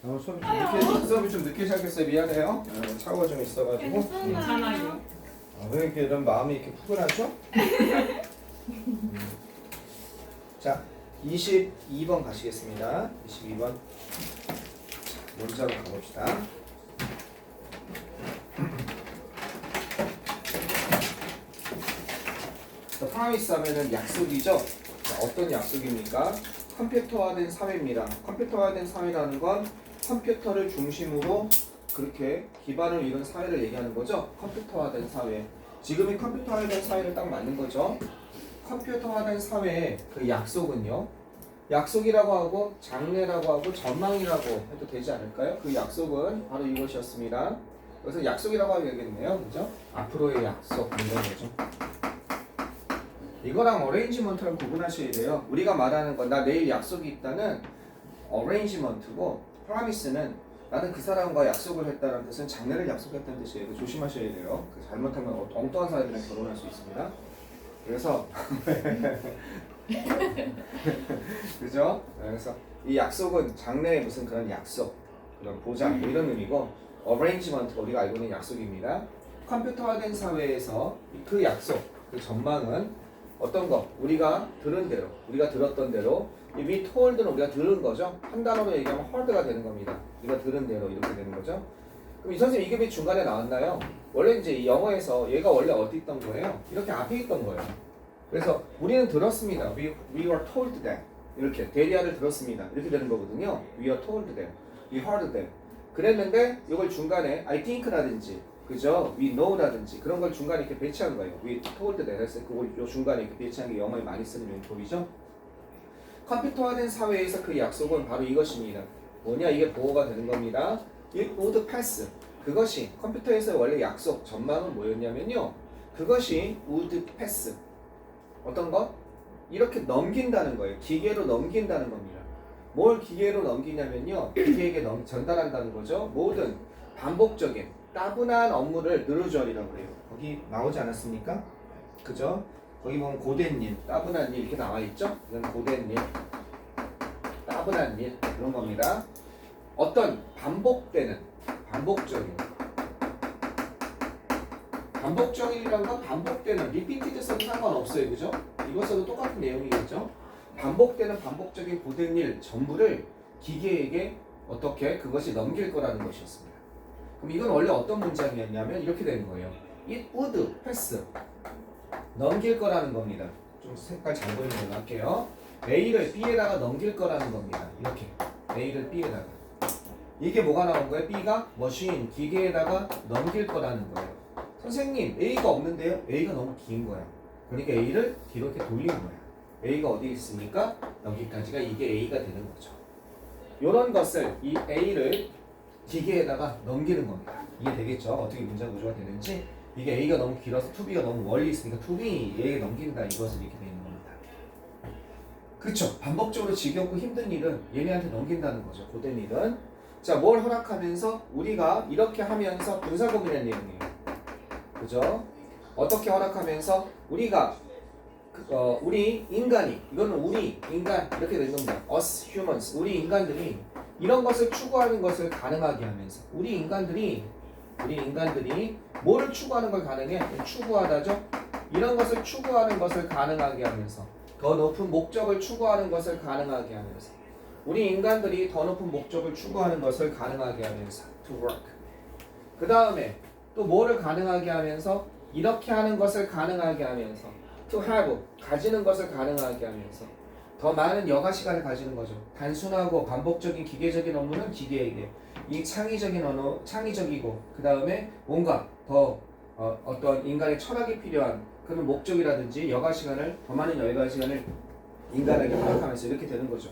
수업이 좀 늦게 시작했어요. 미안해요. 사고가 좀 있어가지고. 괜찮아요. 왜 이렇게 이런 마음이 이렇게 푸근하죠? 자, 22번 가시겠습니다. 22번. 먼저 한번 가봅시다. 프라미스 하면은 약속이죠? 자, 어떤 약속입니까? 컴퓨터화된 사회입니다. 컴퓨터화된 사회라는 건 컴퓨터를 중심으로 그렇게 기반을 이룬 사회를 얘기하는 거죠. 컴퓨터화된 사회. 지금이 컴퓨터화된 사회를 딱 맞는 거죠. 컴퓨터화된 사회의 그 약속은요. 약속이라고 하고 장래라고 하고 전망이라고 해도 되지 않을까요? 그 약속은 바로 이것이었습니다. 그래서 약속이라고 하겠네요. 그죠? 앞으로의 약속 이런 거죠. 이거랑 어레인지먼트랑 구분하셔야 돼요. 우리가 말하는 건 나 내일 약속이 있다는 어레인지먼트고 프라미스는 나는 그 사람과 약속을 했다는 뜻은 장래를 약속했다는 뜻이에요. 조심하셔야 돼요. 잘못하면 엉뚱한 사람이랑 결혼할 수 있습니다. 그래서 그죠? 그래서 이 약속은 장래의 무슨 그런 약속, 그런 보장 뭐 이런 의미고 어레인지먼트 우리가 알고 있는 약속입니다. 컴퓨터화된 사회에서 그 약속, 그 전망은 어떤 거? 우리가 들은 대로, 우리가 들었던 대로 이 we told는 우리가 들은 거죠. 한 단어로 얘기하면 heard가 되는 겁니다. 우리가 들은 대로 이렇게 되는 거죠. 그럼 이 선생님 이게 왜 중간에 나왔나요? 원래 이제 영어에서 얘가 원래 어디 있던 거예요? 이렇게 앞에 있던 거예요. 그래서 우리는 들었습니다. We were told that. 이렇게 대리아를 들었습니다. 이렇게 되는 거거든요. We were told that. We heard that. 그랬는데 이걸 중간에 I think라든지 그죠? We know라든지 그런 걸 중간에 이렇게 배치한 거예요. We told that 해서 그걸 요 중간에 이렇게 배치한 게 영어에 많이 쓰는 용법이죠. 컴퓨터화된 사회에서 그 약속은 바로 이것입니다. 뭐냐? 이게 보호가 되는 겁니다. It would pass. 그것이 컴퓨터에서 원래 약속 전망은 뭐였냐면요. 그것이 would pass. 어떤 것? 이렇게 넘긴다는 거예요. 기계로 넘긴다는 겁니다. 뭘 기계로 넘기냐면요. 기계에게 전달한다는 거죠. 모든 반복적인 따분한 업무를 느르저리라고 그래요. 거기 나오지 않았습니까? 그죠? 거기 보면 고된 일, 따분한 일 이렇게 나와 있죠? 이건 고된 일, 따분한 일 그런 겁니다. 어떤 반복되는, 반복적인이라는 건 반복되는, 리피티드 써도 상관없어요. 그죠? 이거 써도 똑같은 내용이겠죠? 반복적인 고된 일 전부를 기계에게 어떻게 그것이 넘길 거라는 것이었습니다. 그럼 이건 원래 어떤 문장이었냐면 이렇게 되는 거예요. It would pass. 넘길 거라는 겁니다. 좀 색깔 잘 보이는 걸로 할게요. A를 B에다가 넘길 거라는 겁니다. 이렇게 A를 B에다가. 이게 뭐가 나온 거예요? B가 머신, 기계에다가 넘길 거라는 거예요. 선생님, A가 없는데요? A가 너무 긴 거야. 그러니까 A를 뒤로 이렇게 돌린 거야. A가 어디 있습니까? 여기까지가 이게 A가 되는 거죠. 이런 것을 이 A를 기계에다가 넘기는 겁니다. 이게 되겠죠? 어떻게 문장 구조가 되는지. 이게 A가 너무 길어서 2B가 너무 멀리 있으니까 2B A에게 넘긴다. 이것을 이렇게 되는 겁니다. 그렇죠? 반복적으로 지겹고 힘든 일은 얘네한테 넘긴다는 거죠. 고된 일은. 자, 뭘 허락하면서 우리가 이렇게 하면서 분사구문의 내용이에요. 그죠? 어떻게 허락하면서 우리가 우리 인간이 이거는 우리 인간 이렇게 되는 겁니다. Us humans 우리 인간들이 이런 것을 추구하는 것을 가능하게 하면서 우리 인간들이 뭐를 추구하는 걸 가능해? 추구하다죠. 이런 것을 추구하는 것을 가능하게 하면서 더 높은 목적을 추구하는 것을 가능하게 하면서 우리 인간들이 더 높은 목적을 추구하는 것을 가능하게 하면서 to work. 그 다음에 또 뭐를 가능하게 하면서 이렇게 하는 것을 가능하게 하면서 to have 가지는 것을 가능하게 하면서 더 많은 여가 시간을 가지는 거죠. 단순하고 반복적인 기계적인 업무는 기계에게 이 창의적인 언어 창의적이고 그 다음에 뭔가 더 어떤 인간의 철학이 필요한 그런 목적이라든지 여가 시간을 더 많은 여가 시간을 인간에게 허락하면서 이렇게 되는 거죠.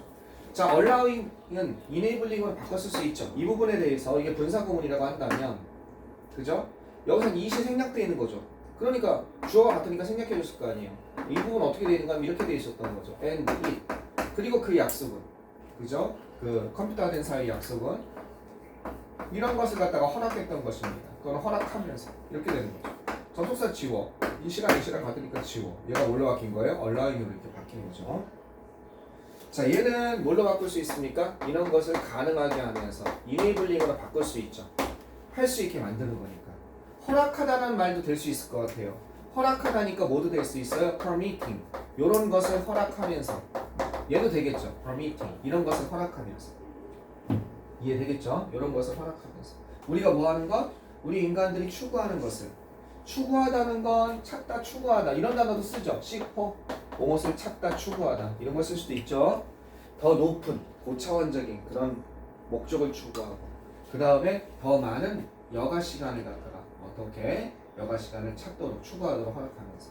자, allowing은 enabling으로 바꿔 쓸 수 있죠. 이 부분에 대해서 이게 분사구문이라고 한다면 그죠? 여기서는 이시 생략되어 있는 거죠. 그러니까 주어가 같으니까 생략해 줬을 거 아니에요. 이 부분 어떻게 되어 있는가 하면 이렇게 되어 있었던 거죠. and it. 그리고 그 약속은 그죠? 그 컴퓨터화된 사회의 약속은 이런 것을 갖다가 허락했던 것입니다. 그건 허락하면서 이렇게 되는 거죠. 접속사 지워. 이 시간 같으니까 지워. 얘가 뭘로 바뀐 거예요? allowing으로 이렇게 바뀐 거죠. 자, 얘는 뭘로 바꿀 수 있습니까? 이런 것을 가능하게 하면서 이네이블링으로 바꿀 수 있죠. 할 수 있게 만드는 거니까. 허락하다는 말도 될 수 있을 것 같아요. 허락하다니까 뭐도 될 수 있어요? permitting. 이런 것을 허락하면서. 얘도 되겠죠. permitting. 이런 것을 허락하면서. 이해되겠죠? 이런 것을 허락하면서. 우리가 뭐 하는 것? 우리 인간들이 추구하는 것을. 추구하다는 건 찾다, 추구하다. 이런 단어도 쓰죠. seek for. 무엇을 찾다, 추구하다. 이런 걸 쓸 수도 있죠. 더 높은, 고차원적인 그런 목적을 추구하고. 그 다음에 더 많은 여가 시간을 갖다가 어떻게 여가 시간을 찾도록 추구하도록 허락하면서.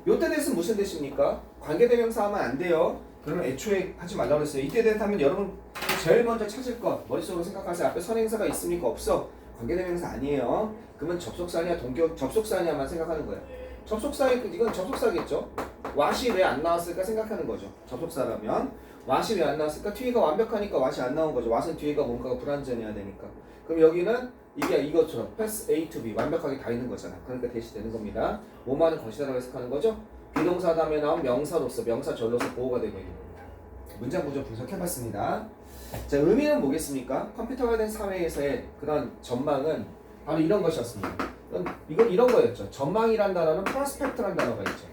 요때 대해서는 무슨 뜻입니까? 관계대명사 하면 안 돼요. 그러면 애초에 하지 말라고 그랬어요. 이때 대해서 하면 여러분 제일 먼저 찾을 것 머릿속으로 생각하세요. 앞에 선행사가 있습니까? 없어. 관계대명사 아니에요. 그러면 접속사냐 동격 접속사냐만 생각하는 거예요. 접속사 이건 접속사겠죠. what이 왜 안 나왔을까 생각하는 거죠. 접속사라면 what이 왜 안 나왔을까? 뒤가 완벽하니까 what이 안 나온 거죠. what은 뒤에가 뭔가가 불완전해야 되니까. 그럼 여기는 이게 이것처럼 pass A to B 완벽하게 다 있는 거잖아. 그러니까 대시되는 겁니다. 뭐만은 것이다라고 해석하는 거죠. 비동사 다음에 나온 명사로서 명사절로서 보호가 되고 있는 겁니다. 문장 구조 분석해봤습니다. 자, 의미는 뭐겠습니까? 컴퓨터가 된 사회에서의 그런 전망은 바로 이런 것이었습니다. 이건 이런 거였죠. 전망이란 단어는 프로스펙트란 단어가 있죠.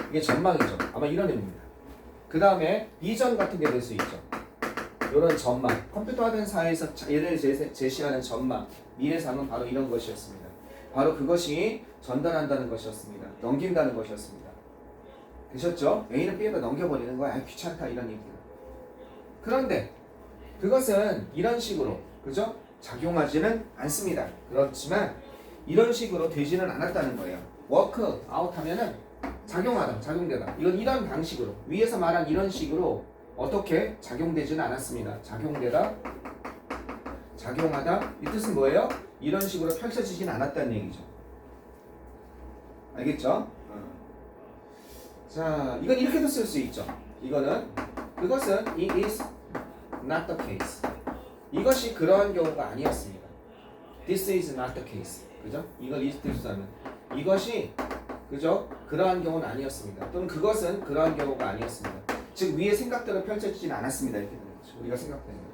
이게 전망이죠. 아마 이런 의미입니다. 그 다음에 비전 같은 게 될 수 있죠. 이런 전망, 컴퓨터화된 사회에서 얘를 제시하는 전망, 미래상은 바로 이런 것이었습니다. 바로 그것이 전달한다는 것이었습니다. 넘긴다는 것이었습니다. 되셨죠? A는 B에다 넘겨버리는 거야. 귀찮다 이런 얘기가. 그런데 그것은 이런 식으로 그죠? 작용하지는 않습니다. 그렇지만 이런 식으로 되지는 않았다는 거예요. 워크 아웃 하면은 작용하다, 작용되다. 이건 이런 방식으로 위에서 말한 이런 식으로 어떻게 작용되지는 않았습니다. 작용되다, 작용하다. 이 뜻은 뭐예요? 이런 식으로 펼쳐지진 않았다는 얘기죠. 알겠죠? 자, 이건 이렇게도 쓸 수 있죠. 이거는 그것은 it is not the case. 이것이 그러한 경우가 아니었습니다. This is not the case. 그죠? 이걸 이스트에서 하면 이것이 그죠? 그러한 경우는 아니었습니다. 또는 그것은 그러한 경우가 아니었습니다. 즉 위에 생각대로 펼쳐지진 않았습니다. 이렇게 되는 거죠. 우리가 생각되는 거.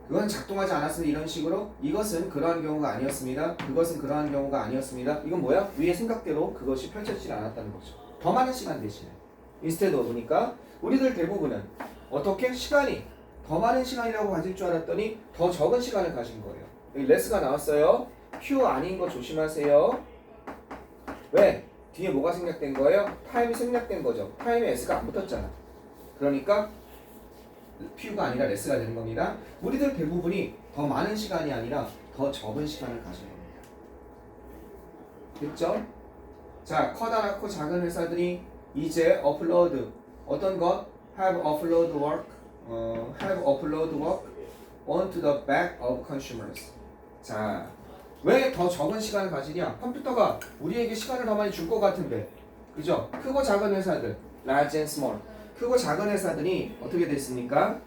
그건 작동하지 않았으니 이런 식으로 이것은 그러한 경우가 아니었습니다. 그것은 그러한 경우가 아니었습니다. 이건 뭐야? 위에 생각대로 그것이 펼쳐지지 않았다는 거죠. 더 많은 시간 대신에. 인스테드 보니까 우리들 대부분은 어떻게 시간이 더 많은 시간이라고 가질 줄 알았더니 더 적은 시간을 가진 거예요. 여기 레스가 나왔어요. Q 아닌 거 조심하세요. 왜? 뒤에 뭐가 생략된 거예요? 타임이 생략된 거죠. 타임에 S가 안 붙었잖아. 그러니까 Q가 아니라 레스가 되는 겁니다. 우리들 대부분이 더 많은 시간이 아니라 더 적은 시간을 가진 겁니다. 됐죠? 자, 커다랗고 작은 회사들이 이제 업로드 어떤 것? have upload work onto the back of consumers. 자, 왜 더 적은 시간을 가지냐? 컴퓨터가 우리에게 시간을 더 많이 줄 것 같은데, 그죠? 크고 작은 회사들, large and small, 크고 작은 회사들이 어떻게 됐습니까?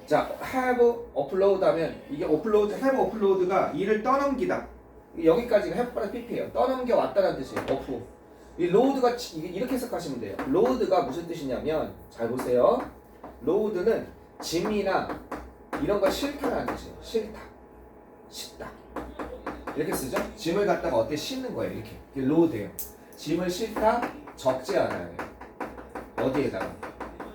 자, have upload 하면 이게 upload, have upload가 일을 떠넘기다. 여기까지가 have pp예요. 떠넘겨 왔다는 뜻이에요. off. 이 load가 이렇게 해석하시면 돼요. load가 무슨 뜻이냐면, 잘 보세요. load는 짐이나 이런 거 싫다라는 뜻이에요. 싫다. 싣다. 이렇게 쓰죠? 짐을 갖다가 어떻게 싣는 거예요. 이렇게. 이게 load예요. 짐을 싣다, 적지 않아요. 어디에다가.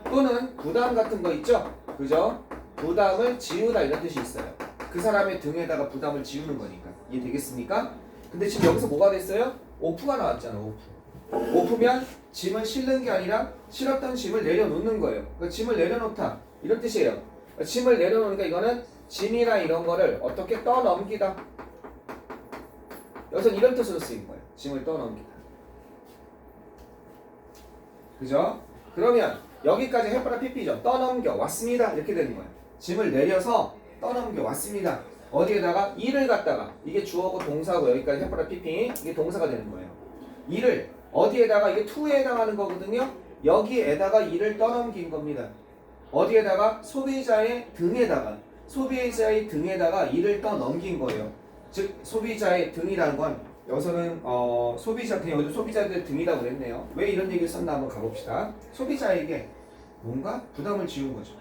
또는 부담 같은 거 있죠? 그죠? 부담을 지우다 이런 뜻이 있어요. 그 사람의 등에다가 부담을 지우는 거니까. 이해되겠습니까? 근데 지금 여기서 뭐가 됐어요? 오프가 나왔잖아. 오프면 짐을 싣는 게 아니라 실었던 짐을 내려놓는 거예요. 그러니까 짐을 내려놓다 이런 뜻이에요. 그러니까 짐을 내려놓으니까 이거는 짐이나 이런 거를 어떻게 떠넘기다. 여기서 이런 뜻으로 쓰인 거예요. 짐을 떠넘기다. 그죠? 그러면 여기까지 해봐라 PP죠. 떠넘겨 왔습니다. 이렇게 되는 거예요. 짐을 내려서 떠넘겨 왔습니다. 어디에다가 일을 갖다가 이게 주어고 동사고 여기까지 해봐라 PP 이게 동사가 되는 거예요. 일을 어디에다가 이게 to에 해당하는 거거든요. 여기에다가 일을 떠넘긴 겁니다. 어디에다가 소비자의 등에다가 일을 떠넘긴 거예요. 즉 소비자의 등이라는 건 여기서는 소비자 그냥 여기도 소비자들 등이라고 그랬네요. 왜 이런 얘기를 썼나 한번 가봅시다. 소비자에게 뭔가 부담을 지운 거죠.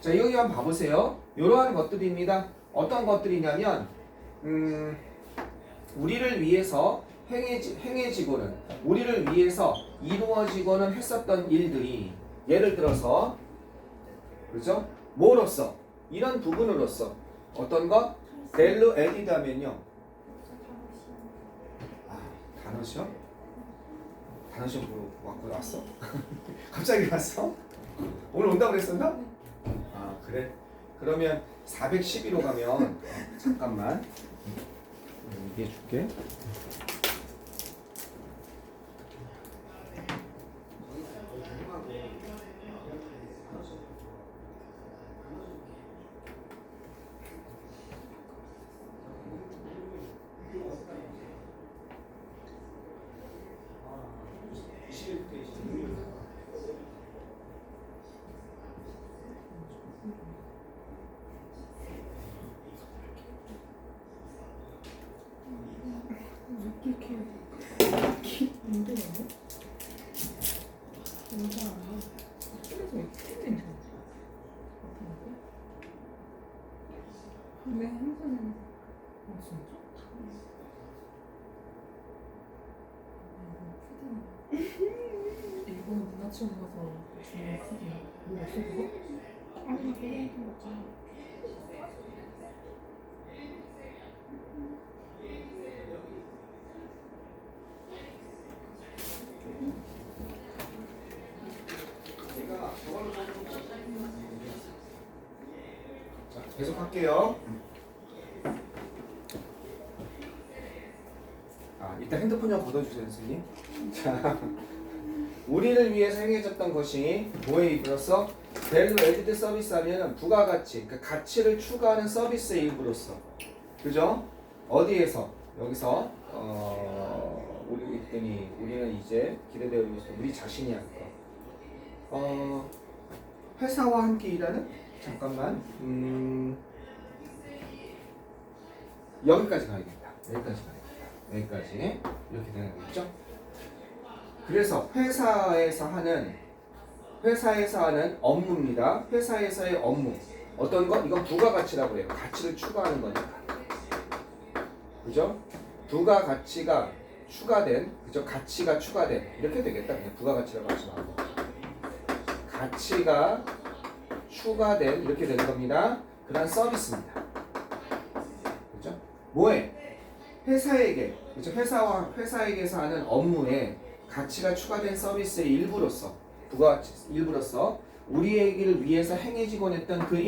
자, 여기 한번 봐보세요. 이러한 것들입니다. 어떤 것들이냐면 우리를 위해서 행해지고는 우리를 위해서 이루어지고는 했었던 일들이 예를 들어서 그렇죠? 뭐로써? 이런 부분으로서 어떤 것? 밸류 에디드 하면요. 단어 시험? 단어 시험 보러 왔어? 갑자기 왔어? 오늘 온다고 그랬었나? 아 그래? 그러면 411호 가면 잠깐만 얘기해 줄게. 이렇게 힘들어요? 뭔가 그래서 어떻게 되는 거지? 왜 항상 진짜? 일본 문화체험 가서 주는 크기 뭐 없어 그거? 아니 그게 거지. 자, 계속 할게요. 일단 핸드폰 좀 걷어주세요, 선생님. 자, 우리를 위해서 행해졌던 것이 뭐에 이르렀어? 밸류 에디드 서비스 하면 부가가치, 그러니까 가치를 추가하는 서비스의 일부로서. 그죠? 어디에서? 여기서 우리 있더니 우리는 이제 기대되어 있는 우리 자신이 할 거. 회사와 함께 일하는? 잠깐만. 여기까지 가야겠다. 여기까지 이렇게 되는 거겠죠? 그래서 회사에서 하는 업무입니다. 회사에서의 업무 어떤 것? 이건 부가가치라고 해요. 가치를 추가하는 거니까. 그죠? 부가가치가 추가된, 그죠? 가치가 추가된 이렇게 되겠다. 그냥 부가가치라고 하지 말고 가치가 추가된 이렇게 되는 겁니다. 그다음 서비스입니다. 그죠? 뭐에? 회사에게, 그죠? 회사에게서 하는 업무에 가치가 추가된 서비스의 일부로서, 부가가치 일부로서 우리에게를 위해서 행해지곤 했던 그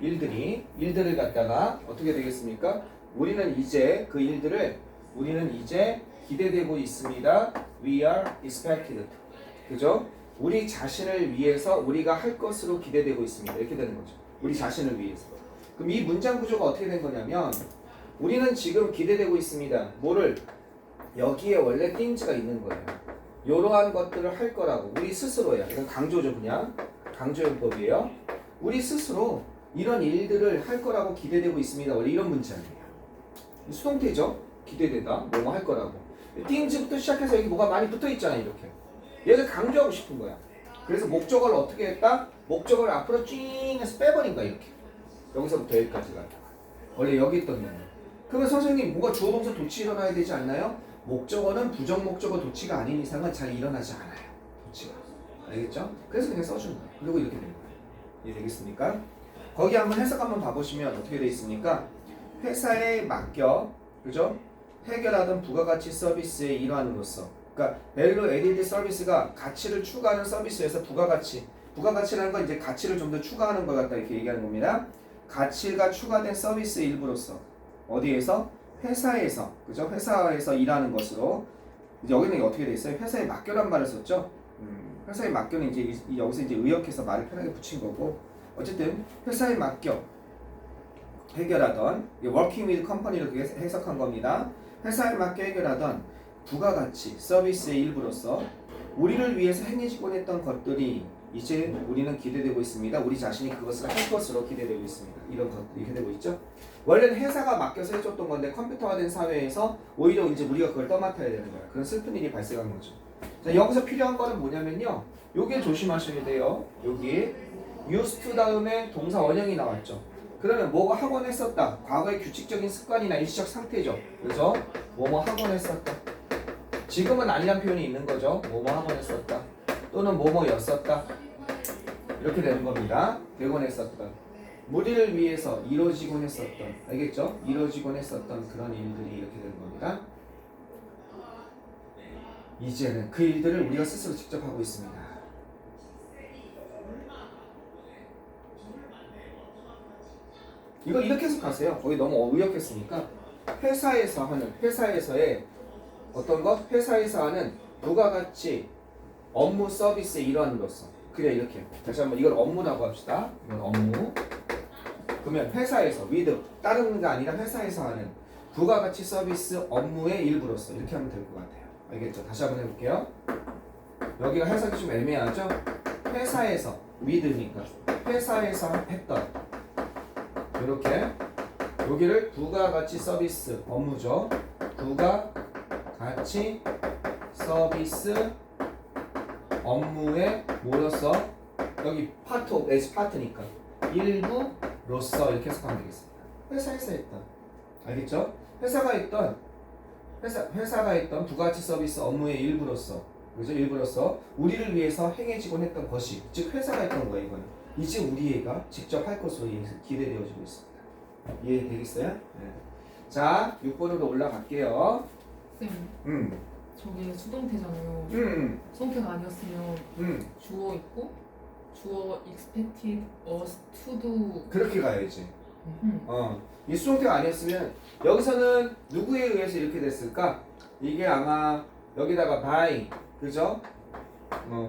일들을 갖다가 어떻게 되겠습니까? 우리는 이제 기대되고 있습니다. We are expected. 그죠? 우리 자신을 위해서 우리가 할 것으로 기대되고 있습니다. 이렇게 되는 거죠. 우리 자신을 위해서. 그럼 이 문장 구조가 어떻게 된 거냐면 우리는 지금 기대되고 있습니다. 뭐를? 여기에 원래 things가 있는 거예요. 이러한 것들을 할 거라고 우리 스스로야. 이건 강조죠. 그냥 강조용법이에요. 우리 스스로 이런 일들을 할 거라고 기대되고 있습니다. 원래 이런 문장이에요. 수동태죠. 기대되다. 뭐뭐 할 거라고. things부터 시작해서 여기 뭐가 많이 붙어 있잖아요. 이렇게. 얘를 강조하고 싶은 거야. 그래서 목적어를 어떻게 했다? 목적어를 앞으로 찡 해서 빼버린 거야. 이렇게. 여기서부터 여기까지가. 원래 여기 있던 놈. 그러면 선생님 뭐가 주어 동사 도치 일어나야 되지 않나요? 목적어는 부정목적어 도치가 아닌 이상은 잘 일어나지 않아요. 도치가. 알겠죠? 그래서 그냥 써준 거예요. 그리고 이렇게 되는 거예요. 이해되겠습니까? 거기 한번 해석 한번 봐보시면 어떻게 되어 있습니까? 회사에 맡겨, 그죠? 해결하던 부가가치 서비스의 일환으로서, 그러니까 밸류 에디드 서비스가 가치를 추가하는 서비스에서 부가가치라는 건 이제 가치를 좀 더 추가하는 것 같다 이렇게 얘기하는 겁니다. 가치가 추가된 서비스의 일부로서 어디에서? 회사에서, 그죠? 회사에서 일하는 것으로. 이제 여기는 어떻게 돼 있어요? 회사에 맡겨란 말을 썼죠. 회사에 맡겨는 이제 여기서 이제 의역해서 말을 편하게 붙인 거고, 어쨌든 회사에 맡겨 해결하던 working with company로 해석한 겁니다. 회사에 맡겨 해결하던 부가가치 서비스의 일부로서 우리를 위해서 행해지곤 했던 것들이 이제 우리는 기대되고 있습니다. 우리 자신이 그것을 할 것으로 기대되고 있습니다. 이런 것들이 이렇게 되고 있죠. 원래는 회사가 맡겨서 해줬던 건데 컴퓨터화된 사회에서 오히려 이제 우리가 그걸 떠맡아야 되는 거야. 그런 슬픈 일이 발생한 거죠. 자, 여기서 필요한 거는 뭐냐면요. 요게 조심하셔야 돼요. 여기 used to 다음에 동사 원형이 나왔죠. 그러면 뭐가 하곤 했었다. 과거의 규칙적인 습관이나 일시적 상태죠. 그래서 뭐뭐 하곤 했었다. 지금은 아니란 표현이 있는 거죠. 뭐뭐 하곤 했었다. 또는 뭐뭐였었다. 이렇게 되는 겁니다. 되곤 했었던. 무리를 위해서 이루어지곤 했었던. 알겠죠? 이루어지곤 했었던 그런 일들이 이렇게 되는 겁니다. 이제는 그 일들을 우리가 스스로 직접 하고 있습니다. 이거 이렇게 해석하세요. 거기 너무 의역했으니까 회사에서 하는 회사에서의 어떤 것? 회사에서 하는 부가 가치 업무 서비스의 일환으로서 그래 이렇게 다시 한번 이걸 업무라고 합시다. 이건 업무. 그러면 회사에서 with 다른 게 아니라 회사에서 하는 부가가치 서비스 업무의 일부로서 이렇게 하면 될 것 같아요. 알겠죠? 다시 한번 해볼게요. 여기가 해석이 좀 애매하죠? 회사에서 with니까 회사에서 했던 이렇게 여기를 부가가치 서비스 업무죠. 부가가치 서비스 업무의 뭐로서 여기 part of as part니까 일부로서 이렇게 해석하면 되겠습니다. 회사에서 했던 알겠죠? 회사가 했던 부가가치 서비스 업무의 일부로서 그죠? 일부로서 우리를 위해서 행해지곤 했던 것이 즉 회사가 했던 거예요. 이거는 이제 우리 애가 직접 할 것으로 기대되어지고 있습니다. 이해되겠어요? 네. 자 6번으로 올라갈게요. 쌤, 저게 수동태잖아요. 수동태가 아니었으면 주어 있고 주어 expected us to do 그렇게 가야지. 이 수동태가 아니었으면 여기서는 누구에 의해서 이렇게 됐을까? 이게 아마 여기다가 by 그죠?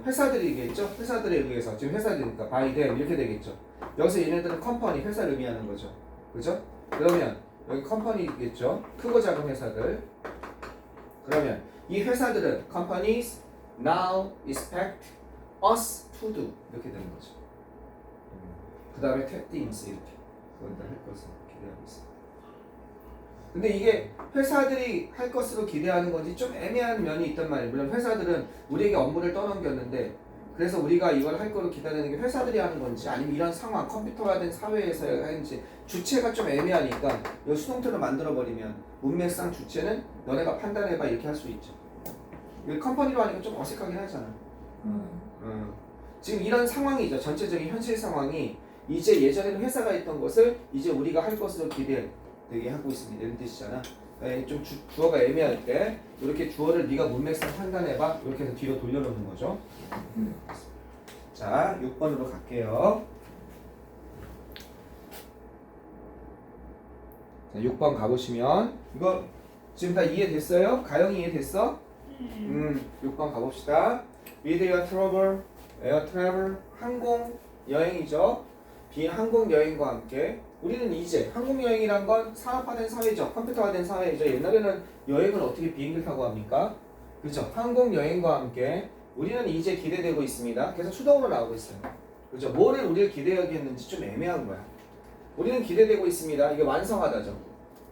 회사들이겠죠? 회사들에 의해서 지금 회사들이니까 by them 이렇게 되겠죠. 여기서 얘네들은 컴퍼니 회사를 의미하는 거죠. 그죠? 그러면 여기 컴퍼니겠죠? 크고 작은 회사들. 그러면 이 회사들은 companies now expect us to do 이렇게 되는 거죠. 그 다음에 tactics 이렇게 그건 다할 것을 기대하고 있습니다. 근데 이게 회사들이 할 것으로 기대하는 건지 좀 애매한 면이 있단 말이에요. 물론 회사들은 우리에게 업무를 떠넘겼는데 그래서 우리가 이걸 할 거로 기다리는 게 회사들이 하는 건지 아니면 이런 상황 컴퓨터화된 사회에서 하는지 주체가 좀 애매하니까 이 수동태로 만들어버리면 문맥상 주체는 너네가 판단해봐 이렇게 할 수 있죠. 이거 컴퍼니로 하니까 좀 어색하긴 하잖아. 지금 이런 상황이죠. 전체적인 현실 상황이 이제 예전에는 회사가 있던 것을 이제 우리가 할 것으로 기대되게 하고 있습니다. 이런 뜻이잖아. 좀 주어가 애매할 때 이렇게 주어를 네가 문맥상 판단해봐 이렇게 해서 뒤로 돌려놓는 거죠. 자 6번으로 갈게요. 자 6번 가보시면 이거 지금 다 이해됐어요? 가영이 이해됐어? 6번 가봅시다. With air travel 항공 여행이죠. 비항공 여행과 함께 우리는 이제 항공 여행이란 건 산업화된 사회죠. 컴퓨터화된 사회죠. 옛날에는 여행을 어떻게 비행기를 타고 합니까? 그죠? 항공 여행과 함께 우리는 이제 기대되고 있습니다. 계속 수동으로 나오고 있어요. 그죠? 뭐를 우리를 기대하겠는지 좀 애매한 거야. 우리는 기대되고 있습니다. 이게 완성하다죠.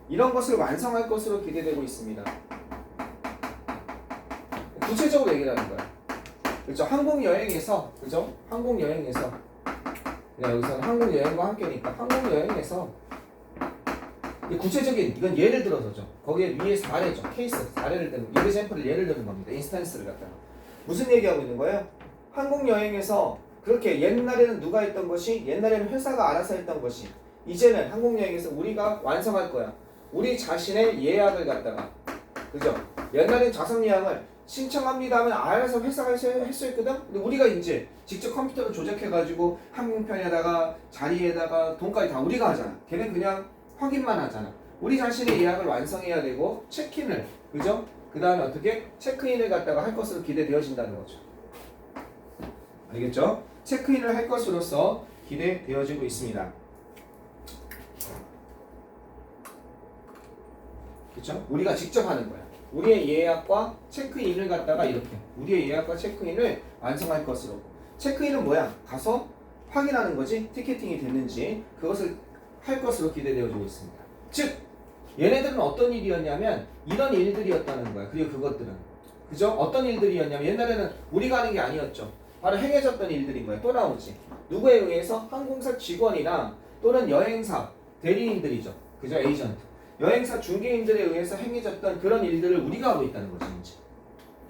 이런 것을 완성할 것으로 기대되고 있습니다. 구체적으로 얘기를 하는 거야. 그죠? 항공 여행에서 그죠? 항공 여행에서 여기서는 항공 여행과 함께니까 항공 여행에서 구체적인 이건 예를 들어서죠. 거기에 위에 사례죠. 케이스 사례를 드는 example을 예를 드는 겁니다. 인스턴스를 갖다가 무슨 얘기하고 있는 거예요? 항공 여행에서 그렇게 옛날에는 누가 했던 것이 옛날에는 회사가 알아서 했던 것이 이제는 항공 여행에서 우리가 완성할 거야. 우리 자신의 예약을 갖다가 그죠? 옛날엔 좌석 예약을 신청합니다 하면 알아서 회사가 했었거든? 근데 우리가 이제 직접 컴퓨터로 조작해가지고 항공편에다가 자리에다가 돈까지 다 우리가 하잖아. 걔는 그냥 확인만 하잖아. 우리 자신의 예약을 완성해야 되고 체크인을 그죠? 그 다음에 어떻게? 체크인을 갖다가 할 것으로 기대되어진다는 거죠. 알겠죠? 체크인을 할 것으로서 기대되어지고 있습니다. 그쵸? 우리가 직접 하는 거야. 우리의 예약과 체크인을 갖다가 이렇게 우리의 예약과 체크인을 완성할 것으로 체크인은 뭐야? 가서 확인하는 거지. 티켓팅이 됐는지 그것을 할 것으로 기대되어지고 있습니다. 즉 얘네들은 어떤 일이었냐면 이런 일들이었다는 거야. 그리고 그것들은 그죠? 어떤 일들이었냐면 옛날에는 우리가 하는 게 아니었죠. 바로 행해졌던 일들인 거야. 또 나오지. 누구에 의해서? 항공사 직원이나 또는 여행사 대리인들이죠. 그죠? 에이전트. 여행사 중개인들에 의해서 행해졌던 그런 일들을 우리가 하고 있다는 거지 이제.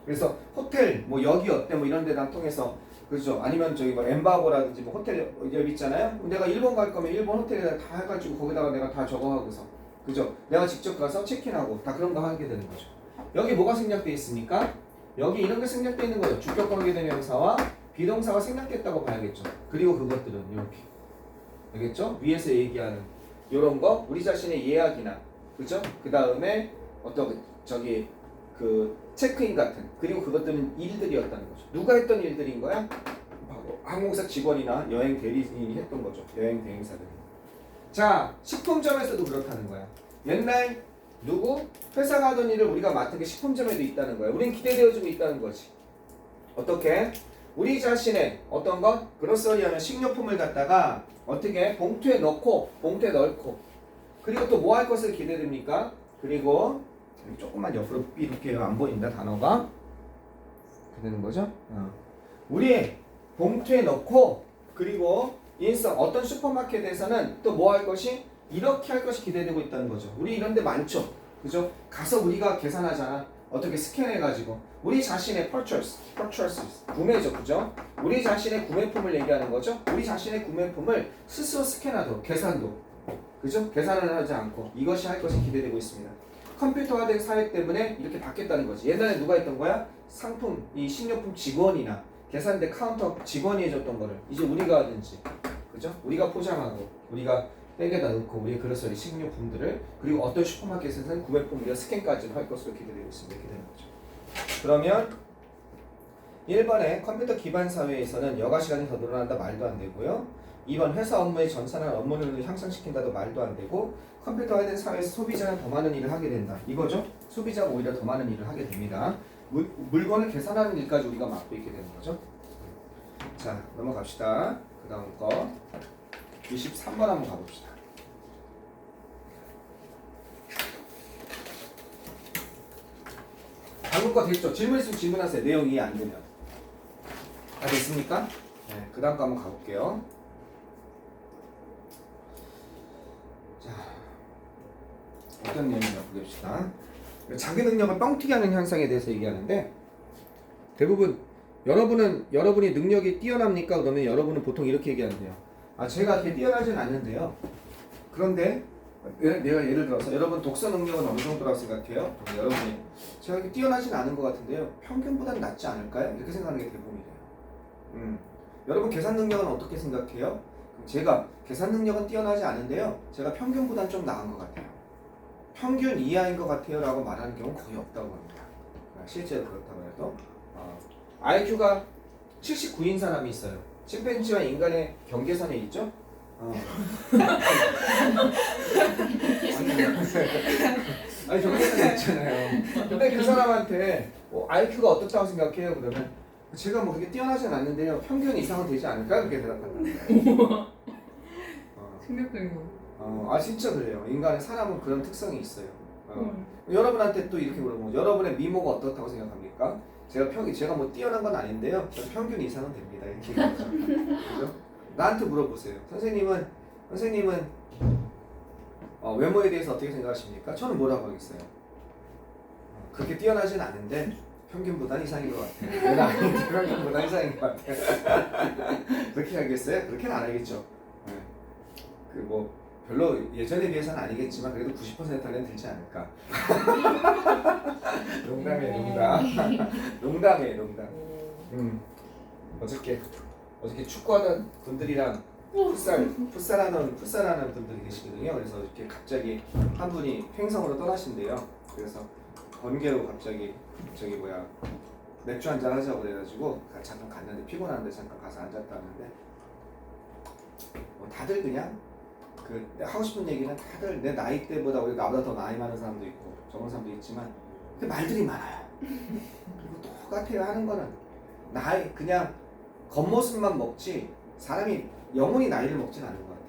그래서 호텔 뭐 여기 어때 뭐 이런 데랑 통해서 그죠? 아니면 저기 뭐 엠바고라든지 뭐 호텔 여기 있잖아요. 그럼 내가 일본 갈 거면 일본 호텔에다 다 해가지고 거기다가 내가 다 저거 하고서 그죠? 내가 직접 가서 체크인하고 다 그런 거 하게 되는 거죠. 여기 뭐가 생략돼 있습니까? 여기 이런 게 생략돼 있는 거예요. 주격 관계대명사와 비동사가 생략됐다고 봐야겠죠. 그리고 그것들은 이렇게 알겠죠? 위에서 얘기하는 이런 거 우리 자신의 예약이나 그죠? 그 다음에 어떤 저기 그 체크인 같은 그리고 그것들은 일들이었다는 거죠. 누가 했던 일들인 거야? 바로 항공사 직원이나 여행 대리인이 했던 거죠. 여행 대행사들이. 자, 식품점에서도 그렇다는 거야. 옛날 누구? 회사가 하던 일을 우리가 맡은 게 식품점에도 있다는 거야. 우린 기대되어지고 있다는 거지. 어떻게? 우리 자신의 어떤 것? 그로서리 하면 식료품을 갖다가 어떻게? 봉투에 넣고 그리고 또 뭐 할 것을 기대됩니까? 그리고 조금만 옆으로 이렇게 안 보인다 단어가 되는 거죠? 우리 봉투에 넣고 그리고 인성 어떤 슈퍼마켓에서는 또 뭐 할 것이 이렇게 할 것이 기대되고 있다는 거죠. 우리 이런 데 많죠. 그죠? 가서 우리가 계산하잖아. 어떻게 스캔해가지고 우리 자신의 purchase 구매죠. 그죠? 우리 자신의 구매품을 얘기하는 거죠. 우리 자신의 구매품을 스스로 스캔하도록 계산도 그죠? 계산을 하지 않고 이것이 할 것이 기대되고 있습니다. 컴퓨터화된 사회 때문에 이렇게 바뀌었다는 거지. 옛날에 누가 했던 거야? 상품, 이 식료품 직원이나 계산대 카운터 직원이 해줬던 거를 이제 우리가 하든지 그죠? 우리가 포장하고 우리가 백에다 넣고 우리의 그로서리 식료품들을 그리고 어떤 슈퍼마켓에서는 구매품 우리가 스캔까지 할 것으로 기대되고 있습니다. 이렇게 되는 거죠. 그러면 1번에 컴퓨터 기반 사회에서는 여가 시간이 더 늘어난다 말도 안 되고요. 2번 회사 업무의 전산화 업무를 향상시킨다도 말도 안 되고 컴퓨터화된 사회에서 소비자는 더 많은 일을 하게 된다. 이거죠? 소비자가 오히려 더 많은 일을 하게 됩니다. 물건을 계산하는 일까지 우리가 맡고 있게 되는 거죠. 자, 넘어갑시다. 그 다음 거 23번 한번 가봅시다. 방금 거 됐죠? 질문 있으면 질문하세요. 내용 이해 안 되면. 다 됐습니까? 네, 그 다음 거 한번 가볼게요. 자, 어떤 내용이냐 보겠습니다. 자기 능력을 뻥튀기 하는 현상에 대해서 얘기하는데 대부분 여러분이 능력이 뛰어납니까? 그러면 여러분은 보통 이렇게 얘기하는데요. 아, 제가 그렇게 뛰어나진 않는데요. 그런데 내가 예를 들어서 여러분 독서 능력은 어느 정도라고 생각해요? 여러분이 제가 이렇게 뛰어나진 않은 것 같은데요. 평균보다는 낫지 않을까요? 이렇게 생각하는 게 대부분이에요. 여러분 계산 능력은 어떻게 생각해요? 제가 계산 능력은 뛰어나지 않은데요. 제가 평균보다는 좀 나은 것 같아요. 평균 이하인 것 같아요 라고 말하는 경우는 거의 없다고 합니다. 실제로 그렇다고 해도 IQ가 79인 사람이 있어요. 침팬지와 인간의 경계선에 있죠? 아니 경계선에 있잖아요. 근데 그 사람한테 IQ가 어떻다고 생각해요? 그러면 제가 뭐 그렇게 뛰어나진 않는데요. 평균 이상은 되지 않을까? 그렇게 대답한다는 거예요. 충격적인 거. 아 진짜 그래요. 인간의 사람은 그런 특성이 있어요. 여러분한테 또 이렇게 물어보면 여러분의 미모가 어떻다고 생각합니까? 제가 뭐 뛰어난 건 아닌데요. 평균 이상은 됩니다. 이렇게 얘기하죠. 그죠? 나한테 물어보세요. 선생님은 외모에 대해서 어떻게 생각하십니까? 저는 뭐라고 하겠어요? 그렇게 뛰어나진 않은데 평균보다 이상인 것 같아요. 내가 아닌데 평균보다 이상인 것 같아요. 그렇게 하겠어요? 그렇게는 안 하겠죠. 네. 뭐 별로 예전에 비해서는 아니겠지만 그래도 90%는 들지 않을까. 농담이에요. 어저께 축구하던 분들이랑 풋살하는 분들이 계시거든요. 그래서 이렇게 갑자기 한 분이 횡성으로 떠나신대요. 그래서 번개로 갑자기 맥주 한잔 하자고 그래가지고 잠깐 갔는데 피곤한데 잠깐 가서 앉았다 왔는데 다들 그냥 하고 싶은 얘기는 다들 내 나이 때보다 우리 나보다 더 나이 많은 사람도 있고 적은 사람도 있지만 말들이 많아요. 그리고 똑같아요. 하는 거는 그냥 겉모습만 먹지 사람이 영원히 나이를 먹진 않은 것 같아요.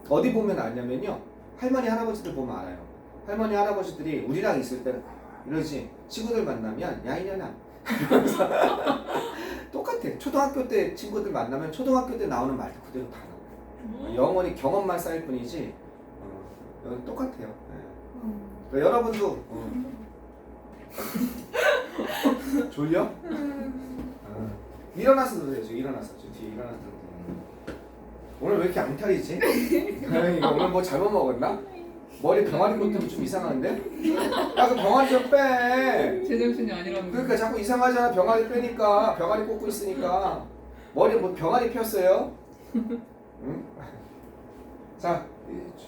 어디 보면 아냐면요. 할머니 할아버지들 보면 알아요. 할머니 할아버지들이 우리랑 있을 때는 이러지 친구들 만나면 야 이년아 똑같아. 초등학교 때 친구들 만나면 초등학교 때 나오는 말도 그대로 다 나와요. 영원히 경험만 쌓일 뿐이지 똑같아요. 네. 그러니까 여러분도 졸려? 일어나서 들으세요. 일어나서 저 뒤에 일어나서 들으세요. 오늘 왜 이렇게 앙탈이지? 이거 오늘 뭐 잘못 먹었나? 머리 병아리 꽂더니 좀 이상한데? 야 그 병아리 좀 빼! 제정신이 아니라는 거. 그러니까 자꾸 이상하잖아. 병아리 빼니까 병아리 꽂고 있으니까 머리 뭐 병아리 폈어요? 응? 자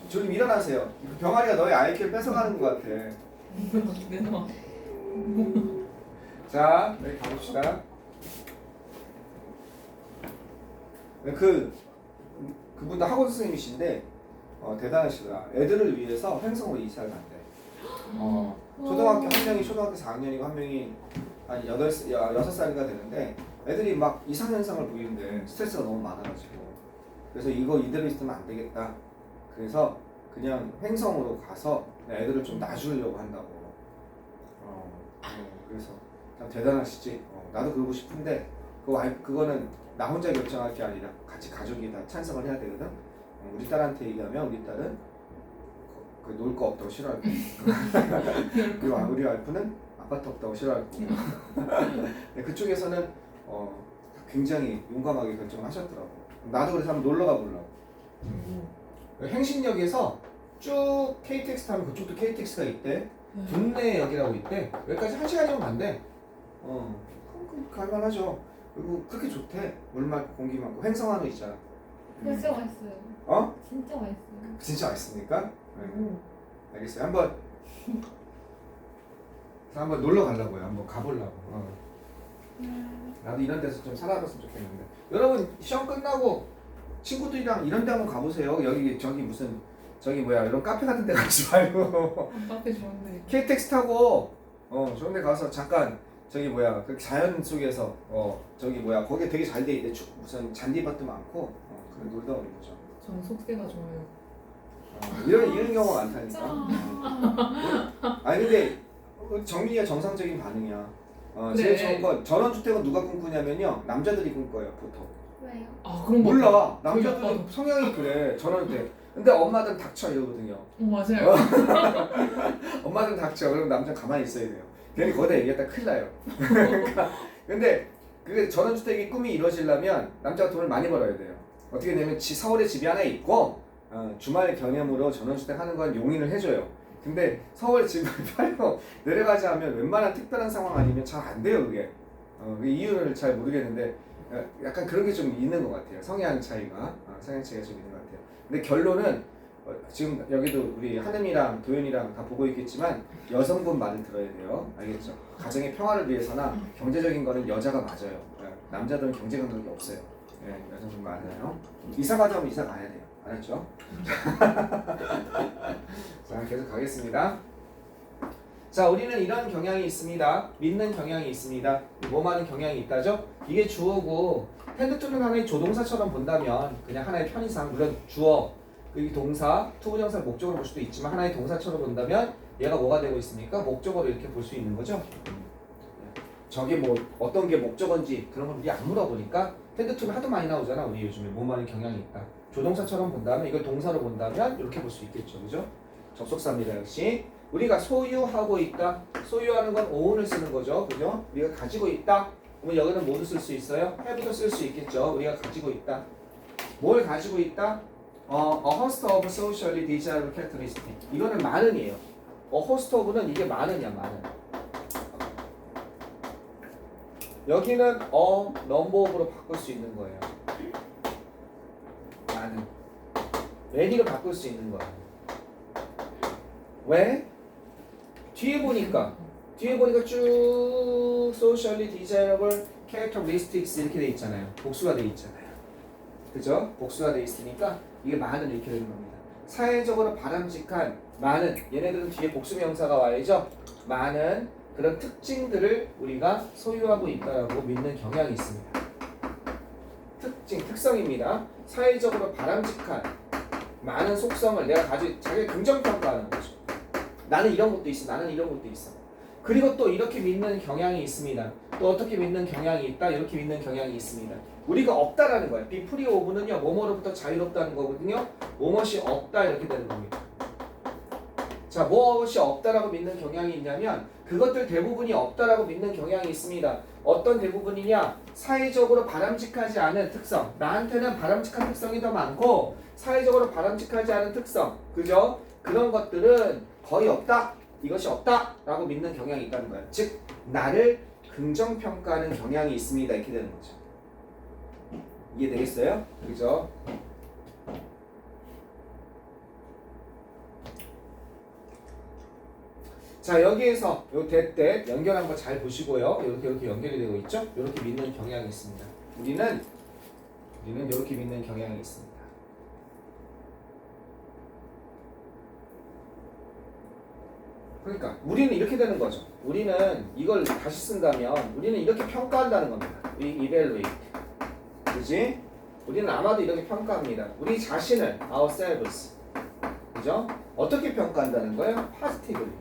좀 일어나세요. 병아리가 너의 IQ를 뺏어가는 것 같아. 내놔. 자 여기 가봅시다. 그분도 학원 선생님이신데 대단하시더라. 애들을 위해서 횡성으로 이사를 간대. 초등학교 한 명이 초등학교 4학년이고 한 명이 한 6살인가 되는데 애들이 막 이상현상을 보이는데 스트레스가 너무 많아가지고 그래서 이거 이대로 있으면 안 되겠다. 그래서 그냥 횡성으로 가서 애들을 좀 놔주려고 한다고. 그래서 참 대단하시지. 나도 그러고 싶은데 그거는 나 혼자 결정할 게 아니라 같이 가족이 다 찬성을 해야 되거든. 우리 딸한테 얘기하면 우리 딸은 놀 거 없다고 싫어할 거고 그리고 우리 와이프는 아파트 없다고 싫어할 거고 그쪽에서는 굉장히 용감하게 결정을 하셨더라고. 나도 그래서 한번 놀러 가보려고. 행신역에서 쭉 KTX 타면 그쪽도 KTX가 있대. 분내역이라고 있대. 여기까지 1시간이면 간대. 갈만하죠. 그리고 그렇게 좋대. 물 맑고 공기 맑고 횡성한우 있잖아. 진짜 맛있어요. 진짜 맛있어요. 진짜 맛있습니까? 알겠어요. 한번 놀러 가려고요. 한번 가보려고. 나도 이런 데서 좀 살아봤으면 좋겠는데. 여러분 시험 끝나고 친구들이랑 이런 데 한번 가보세요. 이런 카페 같은 데 가지 말고 카페 좋은데. KTX 타고 좋은 데 가서 잠깐 그 자연 속에서 거기 되게 잘 돼 있대. 무슨 잔디밭도 많고 그래 놀다 오는 거죠. 저는 속세가 좋아요. 이런 경우가 많다니까. 아니 근데 정민이가 정상적인 반응이야. 제일 좋은 건 전원주택은 누가 꿈꾸냐면요 남자들이 꿈꿔요 보통. 왜요? 아 그런 거 몰라. 남자들은 성향이 그래. 전원주택. 근데 엄마들은 닥쳐 이러거든요. 맞아요. 엄마들은 닥쳐. 그럼 남자는 가만히 있어야 돼요. 괜히 거기다 얘기했다 큰일 나요. 그러니까 근데 그 전원주택의 꿈이 이루어지려면 남자가 돈을 많이 벌어야 돼요. 어떻게 되냐면 서울에 집이 하나 있고 주말 개념으로 전원주택 하는 건 용인을 해줘요. 근데 서울 집을 팔고 내려가자 하면 웬만한 특별한 상황 아니면 잘 안 돼요 그게. 그 이유를 잘 모르겠는데 약간 그런 게 좀 있는 것 같아요. 성향 차이가 좀 있는 것 같아요. 근데 결론은 지금 여기도 우리 하늘이랑 도현이랑 다 보고 있겠지만 여성분 말을 들어야 돼요. 알겠죠? 가정의 평화를 위해서나 경제적인 거는 여자가 맞아요. 남자들은 경제 감각이 없어요. 여성분 맞아요. 이사 가자면 이사 가야 돼요. 알았죠? 자 계속 가겠습니다. 자 우리는 이런 경향이 있습니다. 믿는 경향이 있습니다. 뭐하는 경향이 있다죠? 이게 주어고 텐드2는 하나의 조동사처럼 본다면 그냥 하나의 편의상 물론 주어 그 동사, 투부정사 목적으로 볼 수도 있지만 하나의 동사처럼 본다면 얘가 뭐가 되고 있습니까? 목적어로 이렇게 볼 수 있는 거죠. 저게 뭐 어떤 게 목적어인지 그런 걸 우리 안 물어보니까 텐드2는 하도 많이 나오잖아. 우리 요즘에 뭐하는 경향이 있다. 조동사처럼 본다면 이걸 동사로 본다면 이렇게 볼 수 있겠죠. 그죠? 접속사입니다. 역시 우리가 소유하고 있다. 소유하는 건 own을 쓰는 거죠. 그죠? 우리가 가지고 있다. 그러면 여기는 뭐도 쓸 수 있어요? have도 쓸 수 있겠죠. 우리가 가지고 있다. 뭘 가지고 있다? A host of socially desirable characteristics. 이거는 많은이에요. A host of는 이게 많은이야, 많은. 여기는 a number of로 바꿀 수 있는 거예요. 많은. many로 바꿀 수 있는 거야. 왜? 뒤에 보니까 쭉 socially desirable characteristics 이렇게 돼 있잖아요. 복수가 돼 있잖아요. 그죠? 복수가 돼 있으니까 이게 많은 이렇게 되는 겁니다. 사회적으로 바람직한 많은 얘네들은 뒤에 복수명사가 와야죠. 많은 그런 특징들을 우리가 소유하고 있다라고 믿는 경향이 있습니다. 특징, 특성입니다. 사회적으로 바람직한 많은 속성을 내가 가지고 자기 긍정평가하는 거죠. 나는 이런 것도 있어. 나는 이런 것도 있어. 그리고 또 이렇게 믿는 경향이 있습니다. 또 어떻게 믿는 경향이 있다. 이렇게 믿는 경향이 있습니다. 우리가 없다라는 거예요. be free of는요. 뭐뭐로부터 자유롭다는 거거든요. 뭐뭇이 없다 이렇게 되는 겁니다. 자, 무엇이 없다라고 믿는 경향이 있냐면 그것들 대부분이 없다라고 믿는 경향이 있습니다. 어떤 대부분이냐? 사회적으로 바람직하지 않은 특성. 나한테는 바람직한 특성이 더 많고 사회적으로 바람직하지 않은 특성. 그죠? 그런 것들은 거의 없다. 이것이 없다라고 믿는 경향이 있다는 거예요. 즉 나를 긍정평가하는 경향이 있습니다. 이렇게 되는 거죠. 이해되겠어요? 그죠? 자, 여기에서 요 대때 연결한 거 잘 보시고요. 이렇게 연결이 되고 있죠? 이렇게 믿는 경향이 있습니다. 우리는 이렇게 믿는 경향이 있습니다. 그러니까 우리는 이렇게 되는 거죠. 우리는 이걸 다시 쓴다면 우리는 이렇게 평가한다는 겁니다. evaluate. 그지? 우리는 아마도 이렇게 평가합니다. 우리 자신을 ourselves. 그죠? 어떻게 평가한다는 거예요? positively.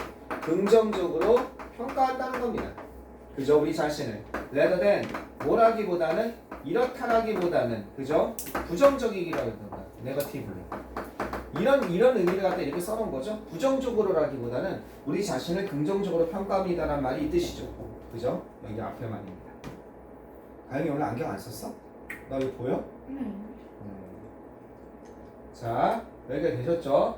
긍정적으로 평가한다는 겁니다. 그죠? 우리 자신을 rather than 뭐라기보다는 이렇다라기보다는 그죠? 부정적이기라고 합니다. negatively. 이런 의미를 갖다 이렇게 써놓은 거죠. 부정적으로라기보다는 우리 자신을 긍정적으로 평가합니다라는 말이 이 뜻이죠. 그죠? 여기 앞에만입니다. 가영이 오늘 안경 안 썼어? 나 이거 보여? 자, 여기가 되셨죠?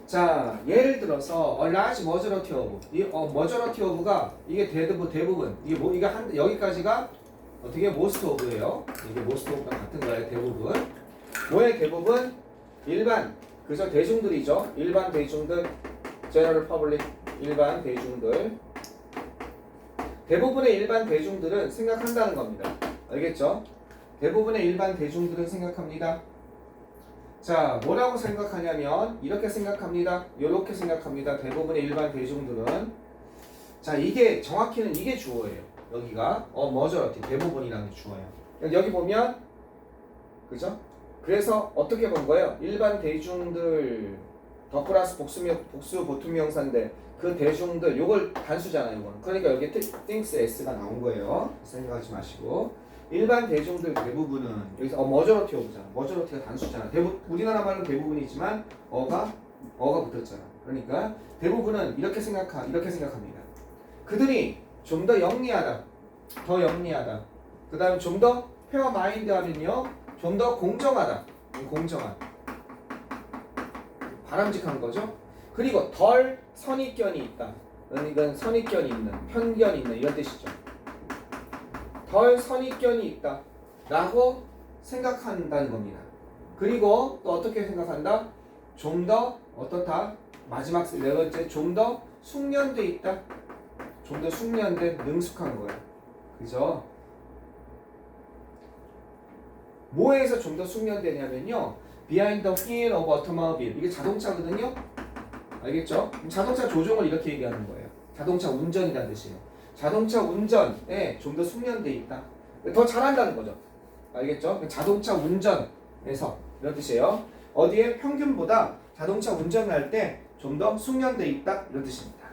자, 예를 들어서 a large majority of 이 majority of가 이게 대부분 이게 뭐 이게 한 여기까지가 어떻게 most of예요. 이게 most of랑 같은 거예요. 대부분 뭐의 대부분 일반 그죠 대중들이죠. 일반 대중들 general public 일반 대중들 대부분의 일반 대중들은 생각한다는 겁니다. 알겠죠? 대부분의 일반 대중들은 생각합니다. 자, 뭐라고 생각하냐면 이렇게 생각합니다. 이렇게 생각합니다. 대부분의 일반 대중들은 자, 이게 정확히는 이게 주어예요. 여기가 majority 대부분이라는 게 주어예요. 여기 보면 그죠? 그래서 어떻게 본 거예요? 일반 대중들 더 플러스 복수 보통명사인데 그 대중들 요걸 단수잖아요. 이건. 그러니까 여기 thinks s가 나온 거예요. 생각하지 마시고 일반 대중들 대부분은 여기서 majority of잖아. majority가 단수잖아. 우리나라 말은 대부분이지만 어가 붙었잖아. 그러니까 대부분은 이렇게 생각합니다. 그들이 좀 더 영리하다. 더 영리하다. 그 다음에 좀 더 페어 마인드하면요. 좀 더 공정하다. 공정한. 바람직한 거죠. 그리고 덜 선입견이 있다. 그러니까 선입견이 있는, 편견이 있는 이런 뜻이죠. 덜 선입견이 있다. 라고 생각한다는 겁니다. 그리고 또 어떻게 생각한다? 좀 더 어떻다? 마지막 네 번째 좀 더 숙련돼 있다. 좀 더 숙련된 능숙한 거예요. 그죠? 뭐에서 좀 더 숙련되냐면요. Behind the wheel of automobile. 이게 자동차거든요. 알겠죠? 자동차 조종을 이렇게 얘기하는 거예요. 자동차 운전이라는 뜻이에요. 자동차 운전에 좀 더 숙련돼 있다. 더 잘한다는 거죠. 알겠죠? 자동차 운전에서 이런 뜻이에요. 어디에 평균보다 자동차 운전을 할 때 좀 더 숙련돼 있다 이런 뜻입니다.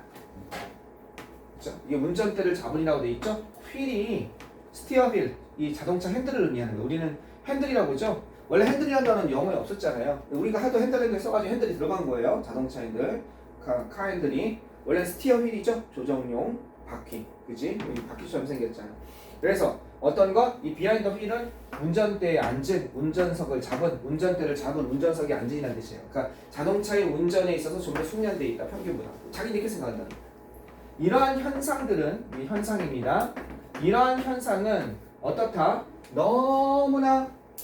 그렇죠? 이게 운전대를 잡으리라고 돼 있죠? 휠이 스티어 휠, 이 자동차 핸들을 의미하는 거예요. 우리는 핸들이라고 그러죠? 원래 핸들이라는 단어는 영어에 없었잖아요. 우리가 하도 핸들 써가지고 핸들이 들어간 거예요. 자동차 핸들, 카 핸들이 원래 스티어 휠이죠? 조정용 바퀴, 그지? 여기 바퀴처럼 생겼잖아. 그래서 어떤 것? 이 비하인드 휠은 운전대에 앉은 운전석을 잡은 운전대를 잡은 운전석에 앉으라는 뜻이에요. 그러니까 자동차의 운전에 있어서 좀 더 숙련돼 있다 평균보다. 자기는 이렇게 생각한다는 거예요. 이러한 현상들은 이 현상입니다. 이러한 현상은 어떻다?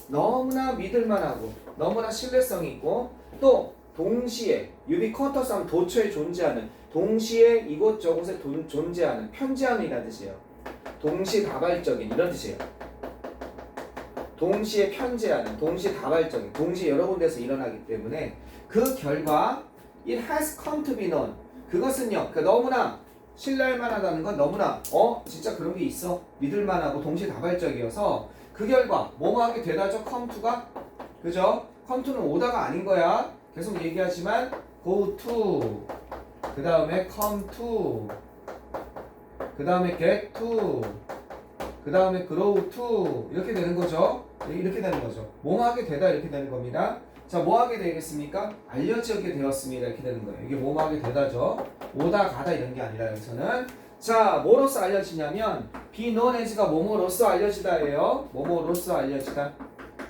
너무나 믿을만하고 너무나 신뢰성이 있고 또 동시에 유비쿼터스 하면 도처에 존재하는 동시에 이곳저곳에 존재하는 편재함이라는 뜻이에요. 동시다발적인 이런 뜻이에요. 동시에 편재하는 동시다발적인 동시에 여러 군데서 일어나기 때문에 그 결과 it has come to be known 그것은요 그러니까 너무나 신뢰할 만하다는 건 너무나 진짜 그런 게 있어 믿을만하고 동시다발적이어서 그 결과 뭐뭐하게 되다죠. come to가 그죠? come to는 오다가 아닌 거야. 계속 얘기하지만 go to 그 다음에 come to 그 다음에 get to 그 다음에 grow to 이렇게 되는 거죠. 이렇게 되는 거죠. 뭐뭐하게 되다 이렇게 되는 겁니다. 자, 뭐하게 되겠습니까? 알려지게 되었습니다. 이렇게 되는 거예요. 이게 뭐뭐하게 되다죠. 오다 가다 이런 게 아니라 여기서는 자, 뭐로서 알려지냐면 be known as가 뭐뭐로서 알려지다예요. 뭐뭐로서 알려지다.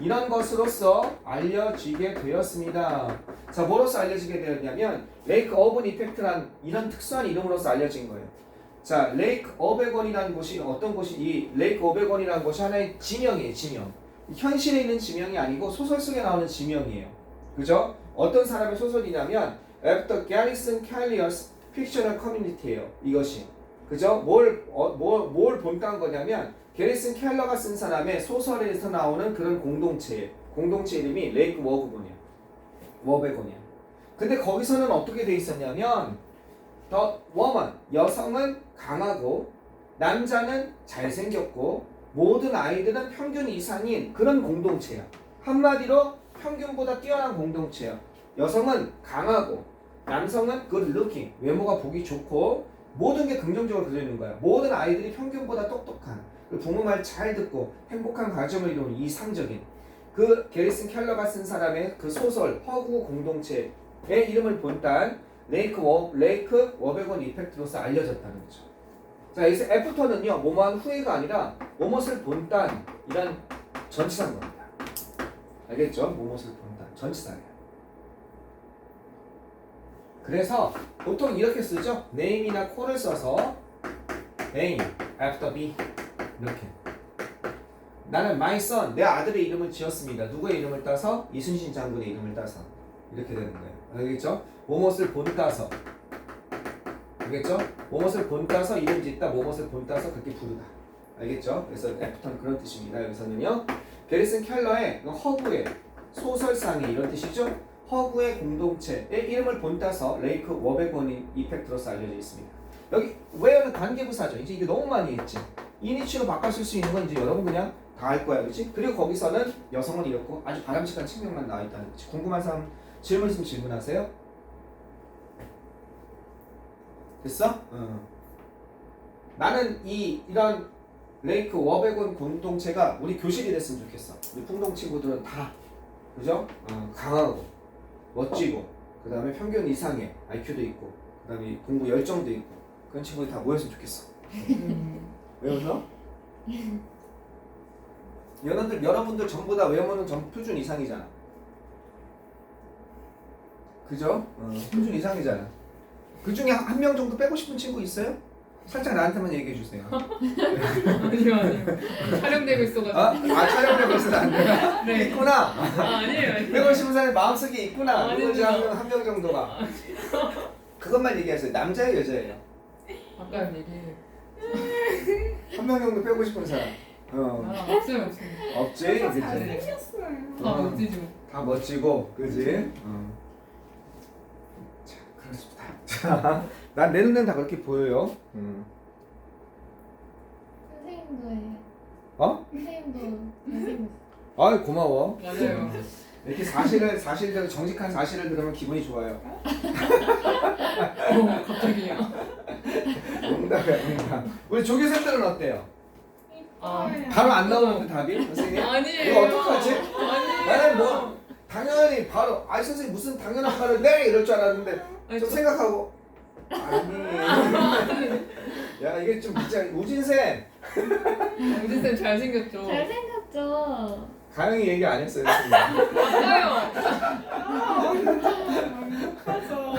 이런 것으로서 알려지게 되었습니다. 자, 뭐로서 알려지게 되었냐면 레이크 어번 이펙트란 이런 특수한 이름으로서 알려진 거예요. 자, 레이크 어베건이라는 곳이 어떤 곳이 이 레이크 어베건이라는 곳이 하나의 지명이에요. 지명. 현실에 있는 지명이 아니고 소설 속에 나오는 지명이에요. 그죠? 어떤 사람의 소설이냐면 After Garrison Calliers Fictional Community예요. 이것이. 그죠? 뭘 본딴 거냐면 게리슨 켈러가 쓴 사람의 소설에서 나오는 그런 공동체 이름이 레이크 워베건이야. 근데 거기서는 어떻게 돼 있었냐면 The woman, 여성은 강하고 남자는 잘생겼고 모든 아이들은 평균 이상인 그런 공동체야. 한마디로 평균보다 뛰어난 공동체야. 여성은 강하고 남성은 good looking, 외모가 보기 좋고 모든 게 긍정적으로 그려져 있는 거야. 모든 아이들이 평균보다 똑똑한 부모 말 잘 듣고 행복한 가정을 이루는 이상적인 그 게리슨 켈러가 쓴 사람의 그 소설 허구 공동체의 이름을 본딴 레이크 워베건 이펙트로서 알려졌다는 거죠. 자, 여기서 애프터는요 뭐뭐한 후에가 아니라 뭐뭇을 본딴 이란 전치사인 겁니다. 알겠죠? 뭐뭇을 본딴 전치사예요. 그래서 보통 이렇게 쓰죠. name이나 call을 써서 name after be 이렇게. 나는 my son 내 아들의 이름을 지었습니다. 누구의 이름을 따서? 이순신 장군의 이름을 따서 이렇게 되는 거예요. 알겠죠? 뭐뭇을 본따서 알겠죠? 뭐뭇을 본따서 이름 짓다 뭐뭇을 본따서 그렇게 부르다. 알겠죠? 그래서 애프터는 그런 뜻입니다. 여기서는요 게리슨 켈러의 허구의 소설상이 이런 뜻이죠. 허구의 공동체의 이름을 본따서 레이크 워베건 이펙트로서 알려져 있습니다. 여기 where는 관계부사죠. 이제 이게 너무 많이 했지. 이니치로 바꿔쓸 수 있는 건 이제 여러분 그냥 다 알 거야, 그렇지? 그리고 거기서는 여성은 이렇고 아주 바람직한 측면만 나와 있다는 거지. 궁금한 사람 질문 있으면 질문하세요. 됐어? 나는 이런 레이크 워베건 공동체가 우리 교실이 됐으면 좋겠어. 우리 풍동 친구들은 다 그죠? 강하고 멋지고 그 다음에 평균 이상의 IQ도 있고 그 다음에 공부 열정도 있고 그런 친구들이 다 모였으면 좋겠어. 왜 웃어? 여러분들 전부 다 외모는 전 표준 이상이잖아. 그죠? 표준 이상이잖아. 그 중에 한 명 정도 빼고 싶은 친구 있어요? 살짝 나한테만 얘기해 주세요. 아니요. 촬영되고 있어가지고. 촬영되고 있어서 안 돼요? 네. 있구나. 아니에요. 빼고 싶은 사람이 마음속에 있구나. 누군지 아닙니다. 한 명 정도가. 그것만 얘기하세요. 남자예요, 여자예요? 아까 얘기해요. 한 명 정도 빼고 싶은 사람. 없어요. 없지? 다 그치? 잘생겼어요. 다 멋지죠. 다 멋지고, 그지? 자, 그렇습니다. 자, 난 내 눈엔 다 그렇게 보여요. 선생님도예요. 선생님도 잘생겼어요. 아이, 고마워. 맞아요. 이렇게 사실대로 정직한 사실을 들으면 기분이 좋아요. 갑자기요. 농담이야, 농담. 우리 조교생들은 어때요? 이뻐요. 바로 안 나오는데 답이? 선생님? 아니에요. 이거 어떡하지? 아니에요. 나는 뭐 당연히 바로 선생님 무슨 당연한 말을 네 이럴 줄 알았는데 아니, 좀 생각하고 아니 야 이게 좀 진짜 우진쌤 우진쌤 잘생겼죠? 잘생겼죠? 가영이 얘기 안 했어요 선생님. 맞아요. 예뻐서.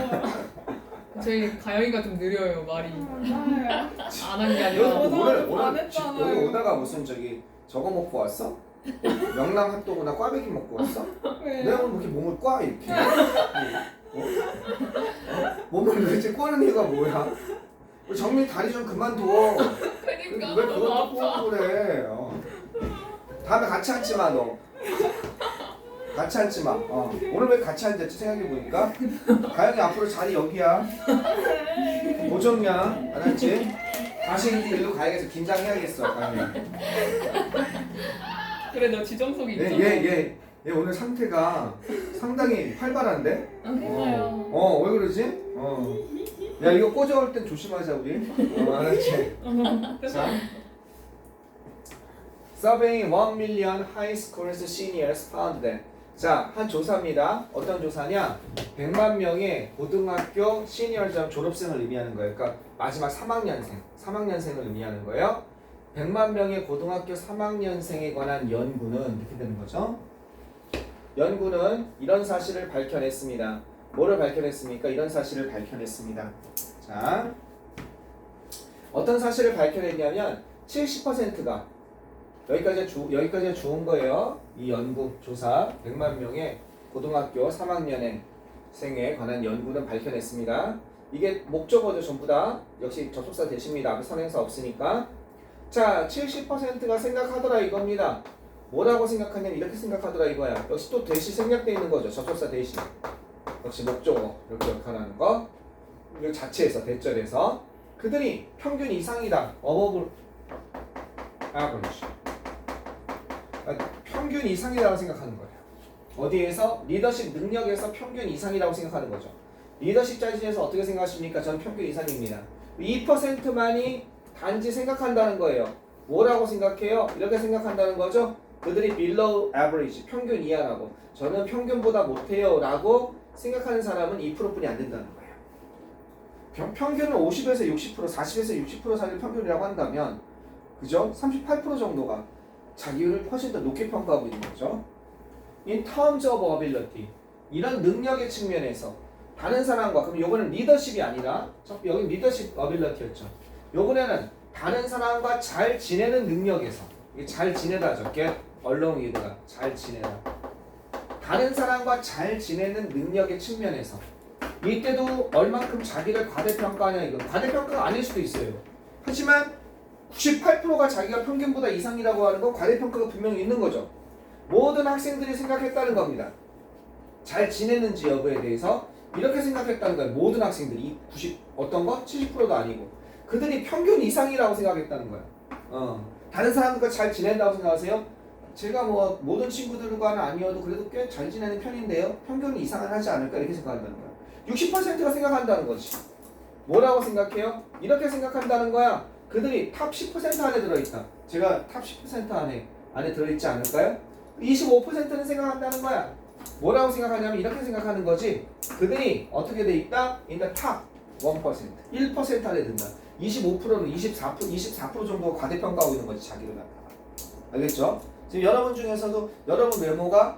저희 가영이가 좀 느려요, 말이. 맞아요. 안 한 게 여기 아니라. 오늘 했잖아요. 여기 오다가 무슨 저거 먹고 왔어? 명랑 핫도그나 꽈배기 먹고 왔어? 내가 오늘 이렇게 몸을 꽈 이렇게 몸을 도대체 꽈는 이유가 뭐야? 우리 정민 다리 좀 그만둬. 그니까 왜 너무 그것도 아파. 꼬고 그래? 다음에 같이 앉지 마 너. 같이 앉지 마. 오늘 왜 같이 앉았지 생각해 보니까 가영이 앞으로 자리 여기야. 고정이야. 알았지? 다시 이제 일로 가야겠어. 긴장해야겠어 가영이. 그래 너 지정석이 있잖아. 얘 오늘 상태가 상당히 활발한데? 그래요. 왜 그러지? 야 이거 꽂아올 땐 조심하자 우리. 알았지? 자, Surveying 1 million high schools seniors found that. 자, 한 조사입니다. 어떤 조사냐? 100만 명의 고등학교 시니어점 졸업생을 의미하는 거예요. 그러니까 마지막 3학년생을 의미하는 거예요. 100만 명의 고등학교 3학년생에 관한 연구는 이렇게 되는 거죠. 연구는 이런 사실을 밝혀냈습니다. 뭐를 밝혀냈습니까? 이런 사실을 밝혀냈습니다. 자, 어떤 사실을 밝혀냈냐면 70%가 여기까지 좋은 거예요. 이 연구 조사 100만 명의 고등학교 3학년의 생에 관한 연구는 밝혀냈습니다. 이게 목적어죠. 전부 다 역시 접속사 대시입니다. 앞에 선행사 없으니까. 자, 70%가 생각하더라 이겁니다. 뭐라고 생각하냐면 이렇게 생각하더라 이거야. 역시 또 대시 생략되어 있는 거죠. 접속사 대시. 역시 목적어 이렇게 역할하는 거. 이 자체에서 대절에서 그들이 평균 이상이다. above average. 평균 이상이라고 생각하는 거예요. 어디에서? 리더십 능력에서 평균 이상이라고 생각하는 거죠. 리더십 자질에서 어떻게 생각하십니까? 저는 평균 이상입니다. 2%만이 단지 생각한다는 거예요. 뭐라고 생각해요? 이렇게 생각한다는 거죠. 그들이 below average, 평균 이하라고. 저는 평균보다 못해요 라고 생각하는 사람은 2%뿐이 안 된다는 거예요. 평균은 50에서 60%, 40에서 60% 사이를 평균이라고 한다면 그죠? 38% 정도가 자기를 훨씬 더 높게 평가하고 있는 거죠. In terms of ability, 이런 능력의 측면에서 다른 사람과, 그럼 요거는 리더십이 아니라 여기 리더십 ability였죠. 요번에는 다른 사람과 잘 지내는 능력에서, 이게 잘 지내다죠. get along with가 잘 지내다. 다른 사람과 잘 지내는 능력의 측면에서 이때도 얼만큼 자기를 과대평가하냐, 이거 과대평가가 아닐 수도 있어요. 하지만 98%가 자기가 평균보다 이상이라고 하는 건 과대평가가 분명히 있는 거죠. 모든 학생들이 생각했다는 겁니다. 잘 지내는지 여부에 대해서 이렇게 생각했다는 거예요. 모든 학생들이 90 어떤 거? 70%도 아니고 그들이 평균 이상이라고 생각했다는 거예요. 다른 사람들과 잘 지낸다고 생각하세요? 제가 뭐 모든 친구들과는 아니어도 그래도 꽤 잘 지내는 편인데요. 평균 이상은 하지 않을까 이렇게 생각한다는 거예요. 60%가 생각한다는 거지. 뭐라고 생각해요? 이렇게 생각한다는 거야. 그들이 탑 10% 안에 들어있다. 제가 탑 10% 안에 들어있지 않을까요? 25%는 생각한다는 거야. 뭐라고 생각하냐면 이렇게 생각하는 거지. 그들이 어떻게 돼 있다? In the top 1%, 1% 안에 든다. 25%는 24% 정도가 과대평가하고 있는 거지, 자기를 갖다가. 알겠죠? 지금 여러분 중에서도 여러분 외모가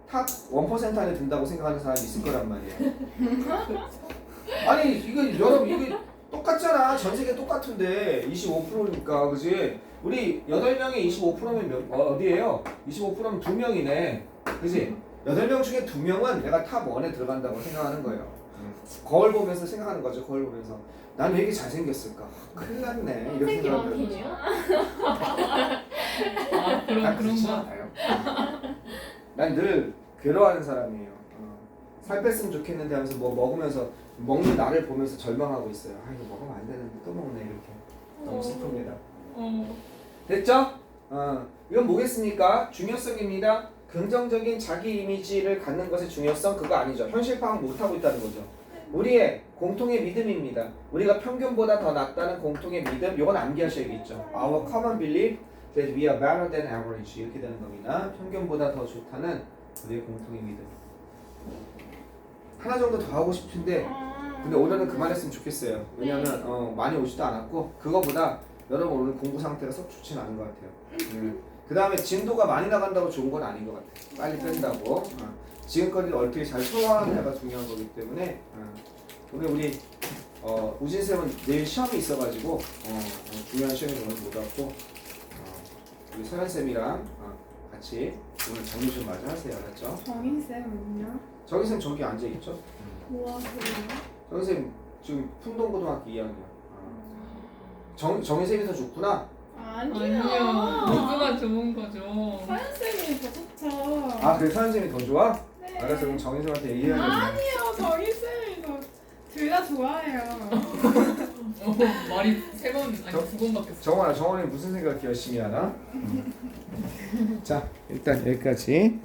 탑 1% 안에 든다고 생각하는 사람이 있을 거란 말이에요. 아니 이거 여러분 이게 똑같잖아. 전 세계 똑같은데 25%니까 그지? 우리 8명에 25%면 어디에요? 25%면 2명이네. 그지? 8명 중에 2명은 내가 탑 1에 들어간다고 생각하는 거예요. 거울 보면서 생각하는 거죠. 거울 보면서 난 왜 이렇게 잘생겼을까? 큰일 났네. 이렇게 생각하는 거죠. 그런 그렇지 거. 않아요. 난 늘 괴로워하는 사람이에요. 살 뺐으면 좋겠는데 하면서 뭐 먹으면서 먹는 나를 보면서 절망하고 있어요. 아 이거 먹으면 안 되는데 또 먹네 이렇게. 너무 슬픕니다. 됐죠? 이건 뭐겠습니까? 중요성입니다. 긍정적인 자기 이미지를 갖는 것의 중요성 그거 아니죠. 현실 파악 못하고 있다는 거죠. 우리의 공통의 믿음입니다. 우리가 평균보다 더 낫다는 공통의 믿음 이건 암기하셔야겠죠. Our common belief that we are better than average 이렇게 되는 겁니다. 평균보다 더 좋다는 우리의 공통의 믿음. 하나 정도 더 하고 싶은데 근데 오늘은 그만했으면 좋겠어요. 왜냐면 많이 오지도 않았고 그거보다 여러분 오늘 공부 상태가 썩 좋지는 않은 것 같아요. 그 다음에 진도가 많이 나간다고 좋은 건 아닌 것 같아요. 빨리 뺀다고. 지금까지 어떻게 잘 소화하느냐가 중요한 거기 때문에 오늘 우리 우진쌤은 내일 시험이 있어가지고 중요한 시험에 오늘 못 왔고 우리 서현쌤이랑 같이 오늘 장례식 마저 하세요. 알았죠? 정인쌤은요? 정희쌤 저기 앉아있죠? 뭐 하세요? 정희쌤 지금 풍동고등학교 2학년. 정희쌤이 더 좋구나? 아니요. 누구가 좋은 거죠. 서현쌤이 더 좋죠. 아 그래 서현쌤이 더 좋아? 네. 알았어 그럼 정희쌤한테 얘기해야겠네. 아니요. 정인쌤이 더 둘 다 좋아해요. 말이 3번 아니 2번밖에 없어. 정원아, 정원이 무슨 생각 열심히 하나? 자, 일단 여기까지.